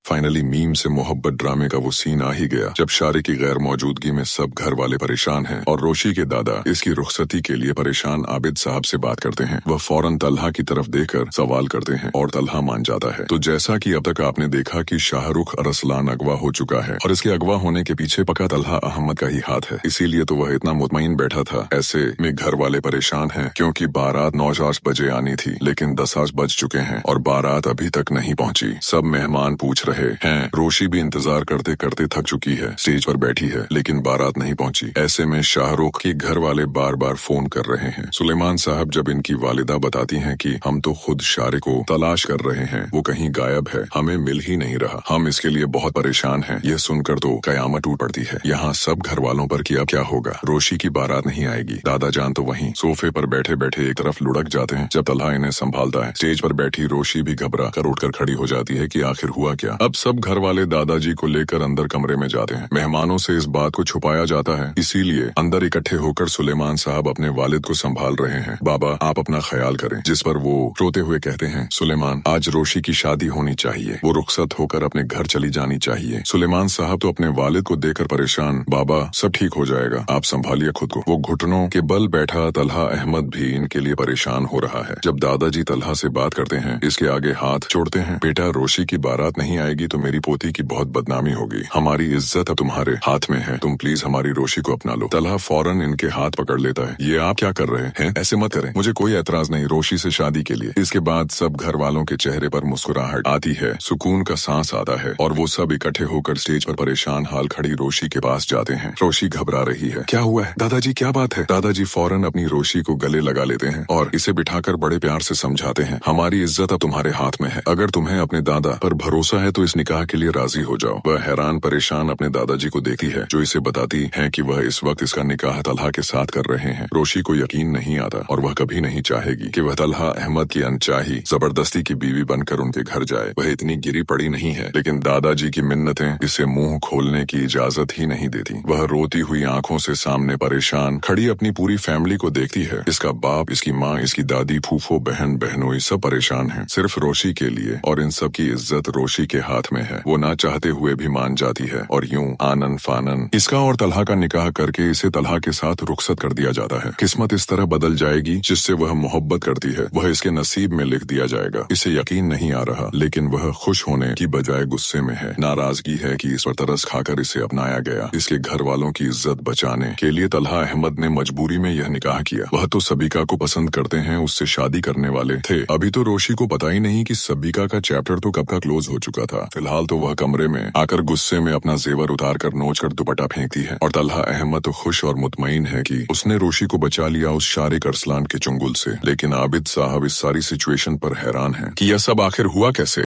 Finally meme से मोहब्बत ड्रामे का वो सीन आ ही गया जब शारे की गैर मौजूदगी में सब घर वाले परेशान हैं और रोशी के दादा इसकी रुखसती के लिए परेशान आबिद साहब से बात करते हैं। वह फौरन तलहा की तरफ देखकर सवाल करते हैं और तलहा मान जाता है। तो जैसा कि अब तक आपने देखा कि शाहरुख अरसलान अगवा हो चुका है और इसके अगवा होने के पीछे पक्का तलहा अहमद का ही हाथ है, इसीलिए तो वह इतना मुतमईन बैठा था। ऐसे में घर वाले परेशान हैं क्योंकि बारात 9 बजे आनी थी, लेकिन 10 बज चुके हैं और बारात अभी तक नहीं पहुंची। सब मेहमान पूछ रहे हैं। रोशी भी इंतजार करते करते थक चुकी है, स्टेज पर बैठी है, लेकिन बारात नहीं पहुंची। ऐसे में शाहरुख के घर वाले बार बार फोन कर रहे हैं। सुलेमान साहब जब इनकी वालिदा बताती हैं कि हम तो खुद शारे को तलाश कर रहे हैं, वो कहीं गायब है, हमें मिल ही नहीं रहा, हम इसके लिए बहुत परेशान हैं। यह सुनकर तो कयामत टूट पड़ती है। यहाँ सब घर वालों पर कि अब क्या होगा, रोशी की बारात नहीं आएगी। दादा जान तो वहीं सोफे पर बैठे बैठे एक तरफ लुढ़क जाते हैं। जब तलहा इन्हें संभालता है, स्टेज पर बैठी रोशी भी घबरा कर उठकर खड़ी हो जाती है कि आखिर हुआ क्या। अब सब घर वाले दादाजी को लेकर अंदर कमरे में जाते हैं। मेहमानों से इस बात को छुपाया जाता है, इसीलिए अंदर इकट्ठे होकर सुलेमान साहब अपने वालिद को संभाल रहे हैं। बाबा आप अपना ख्याल करें, जिस पर वो रोते हुए कहते हैं, सुलेमान आज रोशी की शादी होनी चाहिए, वो रुखसत होकर अपने घर चली जानी चाहिए। सुलेमान साहब तो अपने वालिद को देखकर परेशान, बाबा सब ठीक हो जाएगा, आप संभालिए खुद को। वो घुटनों के बल बैठा तलहा अहमद भी इनके लिए परेशान हो रहा है। जब दादाजी तलहा से बात करते हैं, इसके आगे हाथ जोड़ते हैं, बेटा रोशी की बारात नहीं आएगी तो मेरी पोती की बहुत बदनामी होगी, हमारी इज्जत अब तुम्हारे हाथ में है, तुम प्लीज हमारी रोशी को अपना लो। तलहा फौरन इनके हाथ पकड़ लेता है, ये आप क्या कर रहे हैं, ऐसे मत करें, मुझे कोई एतराज नहीं रोशी से शादी के लिए। इसके बाद सब घर वालों के चेहरे पर मुस्कुराहट आती है, सुकून का सांस आता है और वो सब इकट्ठे होकर स्टेज पर परेशान हाल खड़ी रोशी के पास जाते हैं। रोशी घबरा रही है, क्या हुआ है दादाजी, क्या बात है। दादाजी फौरन अपनी रोशी को गले लगा लेते हैं और इसे बिठाकर बड़े प्यार से समझाते हैं, हमारी इज्जत अब तुम्हारे हाथ में है, अगर तुम्हें अपने दादा पर भरोसा है तो इस निकाह के लिए राजी हो जाओ। वह हैरान परेशान अपने दादाजी को देखती है, जो इसे बताती है कि वह इस वक्त इसका निकाह तलहा के साथ कर रहे हैं। रोशी को यकीन नहीं आता और वह कभी नहीं चाहेगी कि वह तलहा अहमद की अनचाही जबरदस्ती की बीवी बनकर उनके घर जाए। वह इतनी गिरी पड़ी नहीं है, लेकिन दादाजी की मिन्नतें इसे मुंह खोलने की इजाजत ही नहीं देती। वह रोती हुई आंखों से सामने परेशान खड़ी अपनी पूरी फैमिली को देखती है। इसका बाप, इसकी माँ, इसकी दादी, फूफो, बहन, बहनोई सब परेशान हैं, सिर्फ रोशी के लिए, और इन सब की इज्जत रोशी के हाथ में है। वो ना चाहते हुए भी मान जाती है और यूं आनन फानन इसका और तलहा का निकाह करके इसे तलहा के साथ रुखसत कर दिया जाता है। किस्मत इस तरह बदल जाएगी जिससे वह मोहब्बत करती है, वह इसके नसीब में लिख दिया जाएगा। इसे यकीन नहीं आ रहा, लेकिन वह खुश होने की बजाय गुस्से में है। नाराजगी है कि इस पर तरस खाकर इसे अपनाया गया। इसके घर वालों की इज्जत बचाने के लिए तलहा अहमद ने मजबूरी में यह निकाह किया। वह तो सबीका को पसंद करते हैं, उससे शादी करने वाले थे। अभी तो रोशी को पता ही नहीं कि सबीका का चैप्टर तो कब का क्लोज हो चुका था। फिलहाल तो वह कमरे में आकर गुस्से में अपना जेवर उतार कर नोच कर दुपट्टा फेंकती है और तलहा अहमद तो खुश और मुतमईन है कि उसने रोशी को बचा लिया उस शारिक अरसलान के चुंगल से। लेकिन आबिद साहब इस सारी सिचुएशन पर हैरान हैं कि यह सब आखिर हुआ कैसे।